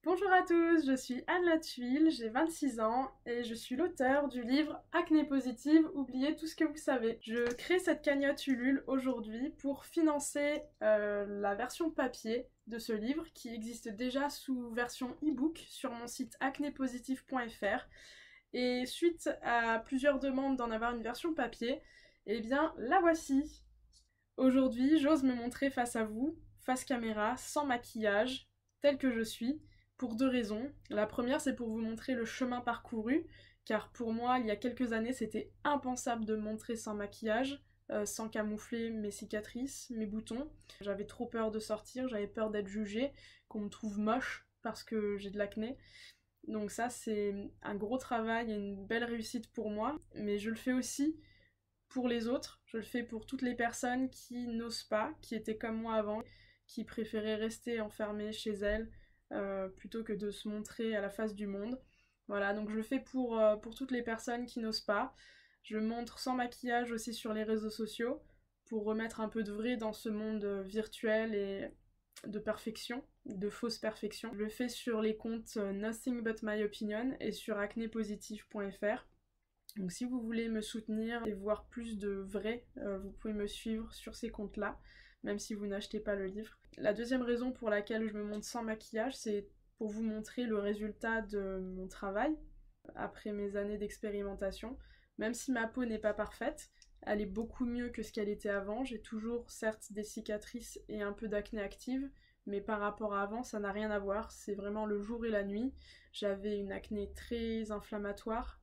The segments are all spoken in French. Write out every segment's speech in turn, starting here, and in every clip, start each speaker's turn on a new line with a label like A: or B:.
A: Bonjour à tous, je suis Anne Latuile, j'ai 26 ans et je suis l'auteure du livre Acné positive, oubliez tout ce que vous savez. Je crée cette cagnotte Ulule aujourd'hui pour financer la version papier de ce livre qui existe déjà sous version e-book sur mon site acnépositive.fr et suite à plusieurs demandes d'en avoir une version papier, eh bien la voici. Aujourd'hui, j'ose me montrer face à vous, face caméra, sans maquillage, tel que je suis, pour deux raisons. La première, c'est pour vous montrer le chemin parcouru, car pour moi, il y a quelques années, c'était impensable de me montrer sans maquillage, sans camoufler mes cicatrices, mes boutons. J'avais trop peur de sortir, j'avais peur d'être jugée, qu'on me trouve moche parce que j'ai de l'acné. Donc ça, c'est un gros travail et une belle réussite pour moi, mais je le fais aussi pour les autres, je le fais pour toutes les personnes qui n'osent pas, qui étaient comme moi avant, qui préféraient rester enfermées chez elles plutôt que de se montrer à la face du monde. Voilà, donc je le fais pour toutes les personnes qui n'osent pas. Je montre sans maquillage aussi sur les réseaux sociaux pour remettre un peu de vrai dans ce monde virtuel et de perfection, de fausse perfection. Je le fais sur les comptes Nothing But My Opinion et sur acnépositive.fr. Donc si vous voulez me soutenir et voir plus de vrai, vous pouvez me suivre sur ces comptes-là, même si vous n'achetez pas le livre. La deuxième raison pour laquelle je me montre sans maquillage, c'est pour vous montrer le résultat de mon travail après mes années d'expérimentation. Même si ma peau n'est pas parfaite, elle est beaucoup mieux que ce qu'elle était avant. J'ai toujours certes des cicatrices et un peu d'acné active, mais par rapport à avant, ça n'a rien à voir. C'est vraiment le jour et la nuit. J'avais une acné très inflammatoire,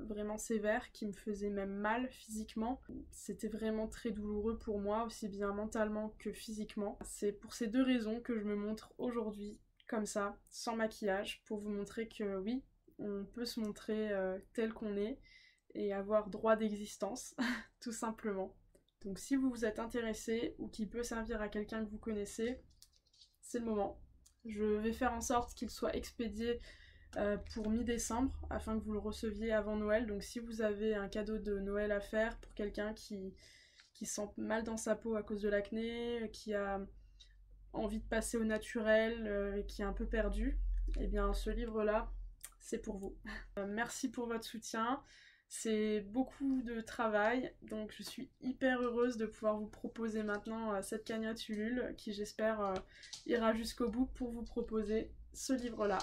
A: vraiment sévère, qui me faisait même mal physiquement. C'était vraiment très douloureux pour moi, aussi bien mentalement que physiquement. C'est pour ces deux raisons que je me montre aujourd'hui comme ça, sans maquillage, pour vous montrer que oui, on peut se montrer tel qu'on est et avoir droit d'existence, tout simplement. Donc si vous vous êtes intéressé ou qui peut servir à quelqu'un que vous connaissez, c'est le moment. Je vais faire en sorte qu'il soit expédié pour mi-décembre afin que vous le receviez avant Noël. Donc si vous avez un cadeau de Noël à faire pour quelqu'un qui sent mal dans sa peau à cause de l'acné, qui a envie de passer au naturel et qui est un peu perdu, eh bien ce livre-là, c'est pour vous. Merci pour votre soutien. C'est beaucoup de travail, donc je suis hyper heureuse de pouvoir vous proposer maintenant cette cagnotte Ulule qui j'espère ira jusqu'au bout pour vous proposer ce livre-là.